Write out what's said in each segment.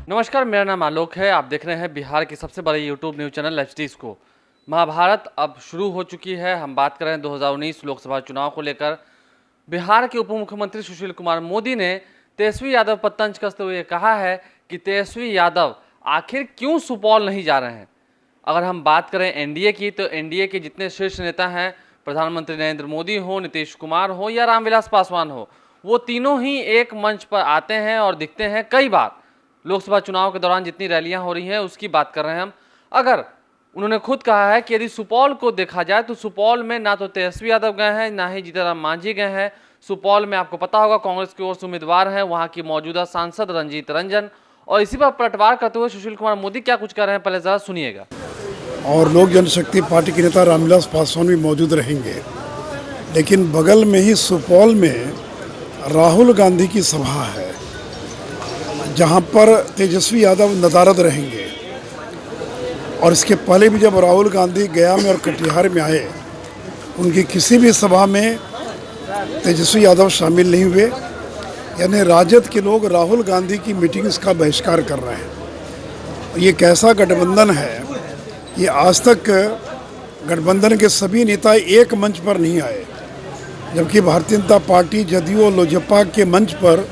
नमस्कार, मेरा नाम आलोक है। आप देख रहे हैं बिहार की सबसे बड़ी यूट्यूब न्यूज़ चैनल लाइव स्ट्रीज को। महाभारत अब शुरू हो चुकी है। हम बात कर रहे हैं 2019 लोकसभा चुनाव को लेकर। बिहार के उप मुख्यमंत्री सुशील कुमार मोदी ने तेजस्वी यादव पर तंज कसते हुए कहा है कि तेजस्वी यादव आखिर क्यों सुपौल नहीं जा रहे हैं। अगर हम बात करें एनडीए की, तो एनडीए के जितने शीर्ष नेता हैं, प्रधानमंत्री नरेंद्र मोदी हो, नीतीश कुमार हो या रामविलास पासवान हो, वो तीनों ही एक मंच पर आते हैं और दिखते हैं। कई बार लोकसभा चुनाव के दौरान जितनी रैलियां हो रही हैं उसकी बात कर रहे हैं हम। अगर उन्होंने खुद कहा है कि यदि सुपौल को देखा जाए तो सुपौल में ना तो तेजस्वी यादव गए हैं, ना ही जीतनराम मांझी गए हैं। सुपौल में आपको पता होगा कांग्रेस की ओर से उम्मीदवार हैं वहां की मौजूदा सांसद रंजीत रंजन। और इसी पर पलटवार करते हुए सुशील कुमार मोदी क्या कुछ कर रहे हैं, पहले जरा सुनिएगा। और लोक जनशक्ति पार्टी के नेता रामविलास पासवान भी मौजूद रहेंगे, लेकिन बगल में ही सुपौल में राहुल गांधी की सभा है जहां पर तेजस्वी यादव नदारद रहेंगे। और इसके पहले भी जब राहुल गांधी गया में और कटिहार में आए, उनकी किसी भी सभा में तेजस्वी यादव शामिल नहीं हुए। यानी राजद के लोग राहुल गांधी की मीटिंग्स का बहिष्कार कर रहे हैं। ये कैसा गठबंधन है, ये आज तक गठबंधन के सभी नेता एक मंच पर नहीं आए, जबकि भारतीय जनता पार्टी, जदयू और लोजपा के मंच पर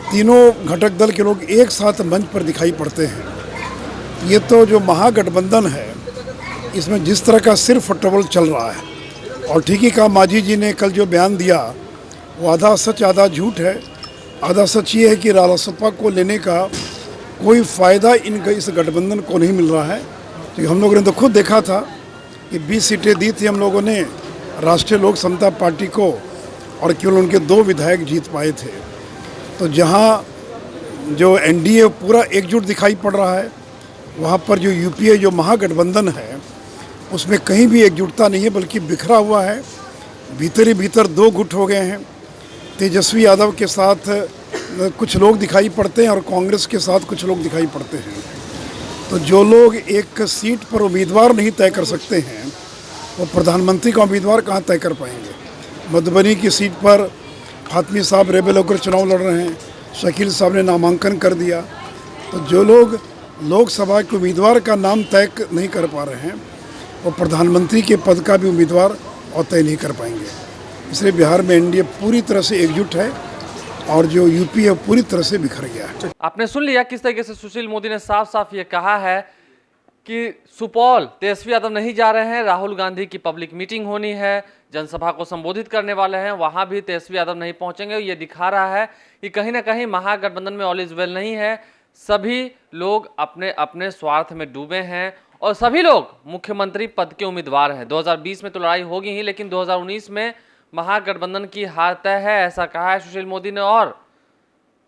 तीनों घटक दल के लोग एक साथ मंच पर दिखाई पड़ते हैं। ये तो जो महागठबंधन है, इसमें जिस तरह का सिर्फ फुटबॉल चल रहा है। और ठीक ही कहा मांझी जी ने कल जो बयान दिया, वो आधा सच आधा झूठ है। आधा सच ये है कि रालोसपा को लेने का कोई फ़ायदा इस गठबंधन को नहीं मिल रहा है। तो हम लोगों ने तो खुद देखा था कि 20 सीटें दी थी हम लोगों ने राष्ट्रीय लोक समता पार्टी को, और केवल उनके 2 विधायक जीत पाए थे। तो जहाँ जो एनडीए पूरा एकजुट दिखाई पड़ रहा है, वहाँ पर जो यूपीए जो महागठबंधन है, उसमें कहीं भी एकजुटता नहीं है, बल्कि बिखरा हुआ है। भीतर ही भीतर 2 गुट हो गए हैं। तेजस्वी यादव के साथ कुछ लोग दिखाई पड़ते हैं और कांग्रेस के साथ कुछ लोग दिखाई पड़ते हैं। तो जो लोग एक सीट पर उम्मीदवार नहीं तय कर सकते हैं, वो प्रधानमंत्री का उम्मीदवार कहाँ तय कर पाएंगे। मधुबनी की सीट पर फातमी साहब रेबेल होकर चुनाव लड़ रहे हैं, शकील साहब ने नामांकन कर दिया। तो जो लोग लोकसभा के उम्मीदवार का नाम तय नहीं कर पा रहे हैं, वो प्रधानमंत्री के पद का भी उम्मीदवार और तय नहीं कर पाएंगे। इसलिए बिहार में एनडीए पूरी तरह से एकजुट है और जो यूपी है पूरी तरह से बिखर गया है। आपने सुन लिया किस तरीके से सुशील मोदी ने साफ साफ ये कहा है कि सुपौल तेजस्वी यादव नहीं जा रहे हैं। राहुल गांधी की पब्लिक मीटिंग होनी है, जनसभा को संबोधित करने वाले हैं, वहां भी तेजस्वी यादव नहीं पहुंचेंगे। ये दिखा रहा है कि कहीं ना कहीं महागठबंधन में ऑल इज वेल नहीं है। सभी लोग अपने अपने स्वार्थ में डूबे हैं और सभी लोग मुख्यमंत्री पद के उम्मीदवार हैं। 2020 में तो लड़ाई होगी ही, लेकिन 2019 में महागठबंधन की हार तय है, ऐसा कहा है सुशील मोदी ने। और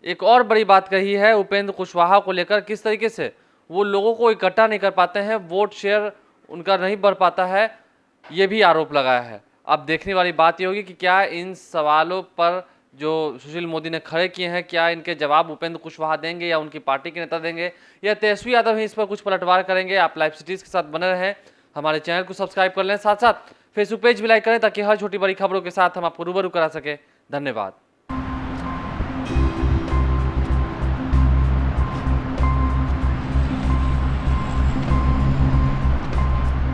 एक और बड़ी बात कही है उपेंद्र कुशवाहा को लेकर, किस तरीके से वो लोगों को इकट्ठा नहीं कर पाते हैं, वोट शेयर उनका नहीं बढ़ पाता है, ये भी आरोप लगाया है। अब देखने वाली बात ये होगी कि क्या इन सवालों पर जो सुशील मोदी ने खड़े किए हैं, क्या इनके जवाब उपेंद्र कुशवाहा देंगे या उनकी पार्टी के नेता देंगे, या तेजस्वी यादव ही इस पर कुछ पलटवार करेंगे। आप लाइव सिटीज के साथ बने रहें, हमारे चैनल को सब्सक्राइब कर लें, साथ साथ फेसबुक पेज भी लाइक करें ताकि हर छोटी बड़ी खबरों के साथ हम आपको रूबरू करा सके। धन्यवाद।